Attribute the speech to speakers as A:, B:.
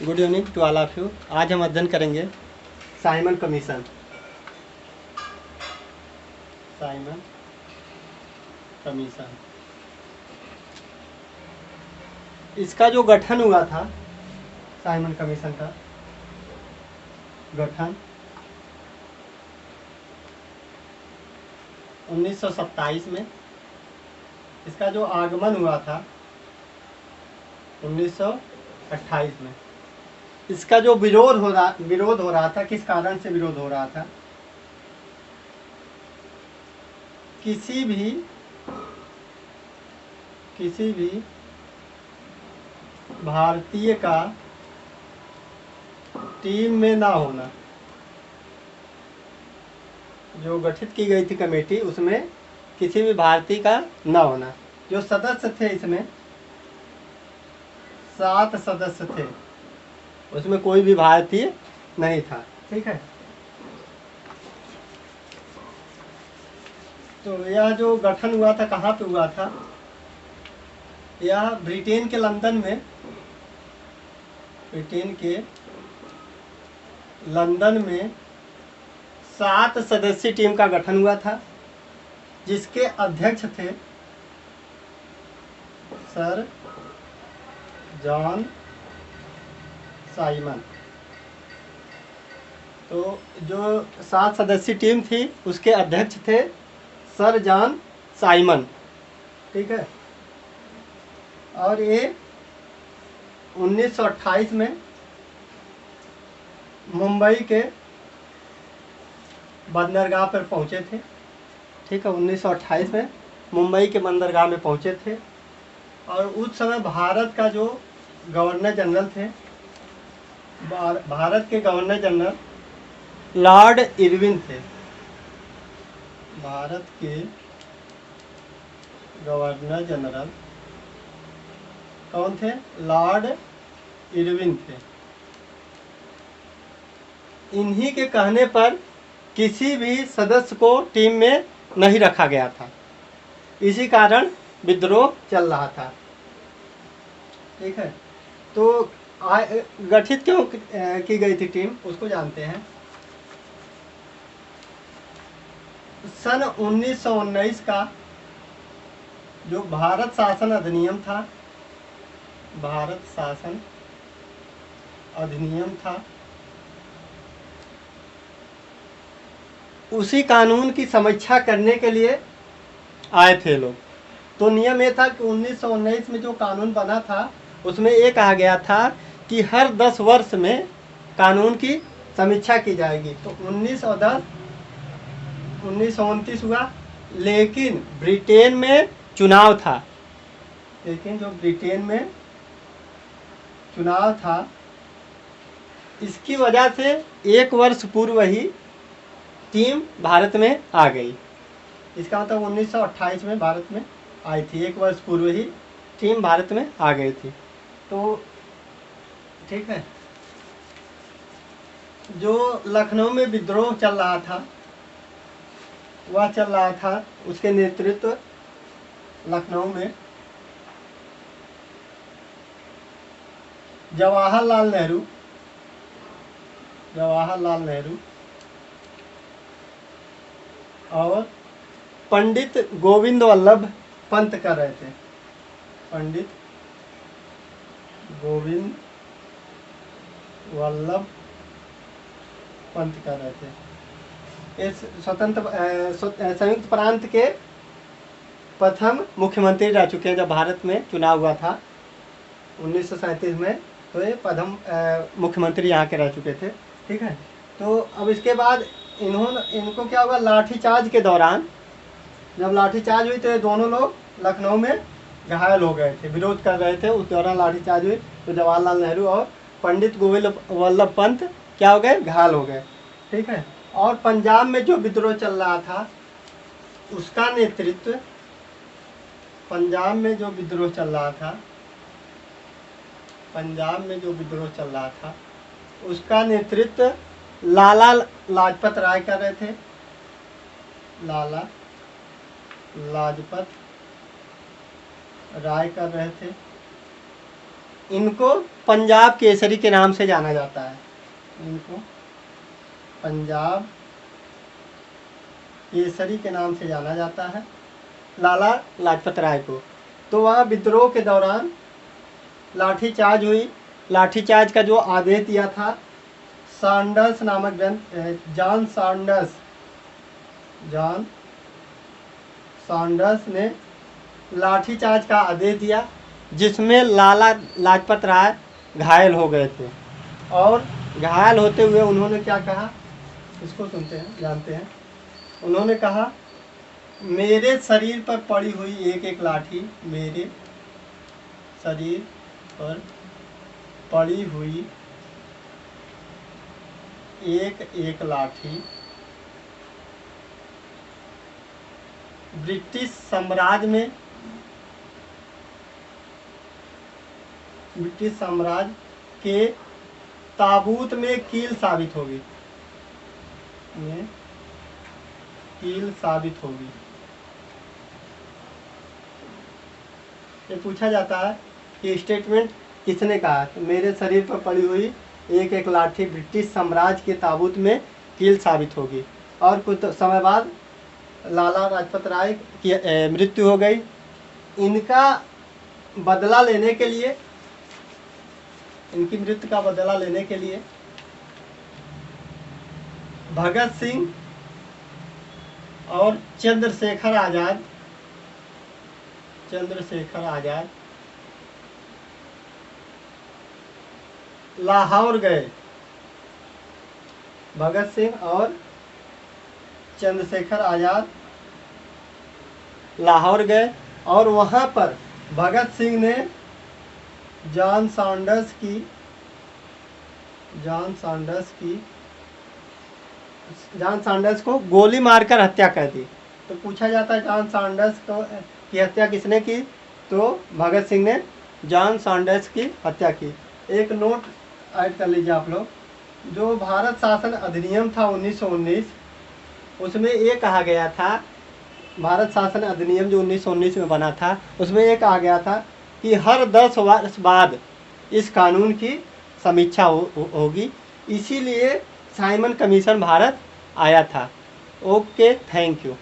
A: Good evening to all of you. आज हम अध्ययन करेंगे साइमन कमीशन। साइमन कमीशन इसका जो गठन हुआ था, साइमन कमीशन का गठन 1927 में, इसका जो आगमन हुआ था 1928 में। इसका जो विरोध हो रहा था, किस कारण से विरोध हो रहा था? किसी भी भारतीय का टीम में ना होना। जो गठित की गई थी कमेटी, उसमें किसी भी भारतीय का ना होना। जो सदस्य थे, इसमें 7 सदस्य थे, उसमें कोई भी भारतीय नहीं था। ठीक है। तो यह जो गठन हुआ था, कहाँ पे हुआ था? यह ब्रिटेन के लंदन में, ब्रिटेन के लंदन में 7 सदस्यीय टीम का गठन हुआ था, जिसके अध्यक्ष थे सर जॉन साइमन। तो जो 7 सदस्यीय टीम थी, उसके अध्यक्ष थे सर जॉन साइमन। ठीक है। और ये 1928 में मुंबई के बंदरगाह पर पहुंचे थे। ठीक है। 1928 में मुंबई के बंदरगाह में पहुंचे थे। और उस समय भारत का जो गवर्नर जनरल थे, भारत के गवर्नर जनरल लॉर्ड इरविन थे। भारत के गवर्नर जनरल कौन थे? लॉर्ड इरविन थे। इन्हीं के कहने पर किसी भी सदस्य को टीम में नहीं रखा गया था। इसी कारण विद्रोह चल रहा था। ठीक है। तो गठित क्यों की गई थी टीम, उसको जानते हैं। सन 1919 का जो भारत शासन अधिनियम था, भारत शासन अधिनियम था, उसी कानून की समीक्षा करने के लिए आए थे लोग। तो नियम ये था कि 1919 में जो कानून बना था, उसमें ये कहा गया था कि हर 10 वर्ष में कानून की समीक्षा की जाएगी। तो 1929 हुआ, लेकिन ब्रिटेन में चुनाव था। लेकिन जो ब्रिटेन में चुनाव था, इसकी वजह से 1 वर्ष पूर्व ही टीम भारत में आ गई। इसका मतलब 1928 में भारत में आई थी, 1 वर्ष पूर्व ही टीम भारत में आ गई थी। तो ठीक है। जो लखनऊ में विद्रोह चल रहा था, वह चल रहा था, उसके नेतृत्व लखनऊ में जवाहरलाल नेहरू और पंडित गोविंद वल्लभ पंत कर रहे थे। पंडित गोविंद वल्लभ पंत कर रहे थे। इस संयुक्त प्रांत के प्रथम मुख्यमंत्री रह चुके हैं। जब भारत में चुनाव हुआ था 1937 में, तो ये प्रथम मुख्यमंत्री यहाँ के रह चुके थे। ठीक है। तो अब इसके बाद इनको क्या हुआ? लाठीचार्ज के दौरान, जब लाठीचार्ज हुई, तो ये दोनों लोग लखनऊ में घायल हो गए थे, विरोध कर रहे थे। उस दौरान लाठीचार्ज हुई, तो जवाहरलाल नेहरू और पंडित गोविंद वल्लभ पंत क्या हो गए? घायल हो गए। ठीक है। और पंजाब में जो विद्रोह चल रहा था, उसका नेतृत्व, पंजाब में जो विद्रोह चल रहा था, उसका नेतृत्व लाला लाजपत राय कर रहे थे। लाला लाजपत राय कर रहे थे। इनको पंजाब केसरी के नाम से जाना जाता है। इनको पंजाब केसरी के नाम से जाना जाता है, लाला लाजपत राय को। तो वहाँ विद्रोह के दौरान लाठीचार्ज हुई। लाठीचार्ज का जो आदेश दिया था सॉन्डर्स नामक जॉन सॉन्डर्स ने लाठीचार्ज का आदेश दिया, जिसमें लाला लाजपत राय घायल हो गए थे। और घायल होते हुए उन्होंने क्या कहा, इसको सुनते हैं, जानते हैं। उन्होंने कहा, मेरे शरीर पर पड़ी हुई एक एक लाठी, मेरे शरीर पर पड़ी हुई एक एक लाठी ब्रिटिश साम्राज्य के ताबूत में कील साबित होगी, ये पूछा जाता है कि स्टेटमेंट किसने कहा। तो मेरे शरीर पर पड़ी हुई एक एक लाठी ब्रिटिश साम्राज्य के ताबूत में कील साबित होगी। और कुछ समय बाद लाला लाजपत राय की मृत्यु हो गई। इनका बदला लेने के लिए, इनकी मृत्यु का बदला लेने के लिए भगत सिंह और चंद्रशेखर आजाद लाहौर गए। भगत सिंह और चंद्रशेखर आजाद लाहौर गए और वहां पर भगत सिंह ने जॉन सॉन्डर्स को गोली मारकर हत्या कर दी। तो पूछा जाता है जॉन सॉन्डर्स की हत्या किसने की, तो भगत सिंह ने जॉन सॉन्डर्स की हत्या की। एक नोट ऐड कर लीजिए आप लोग, जो भारत शासन अधिनियम था 1919, उसमें ये कहा गया था, भारत शासन अधिनियम जो 1919 में बना था, उसमें ये कहा गया था कि हर 10 वर्ष बाद इस कानून की समीक्षा होगी। इसीलिए साइमन कमीशन भारत आया था। Okay, thank you.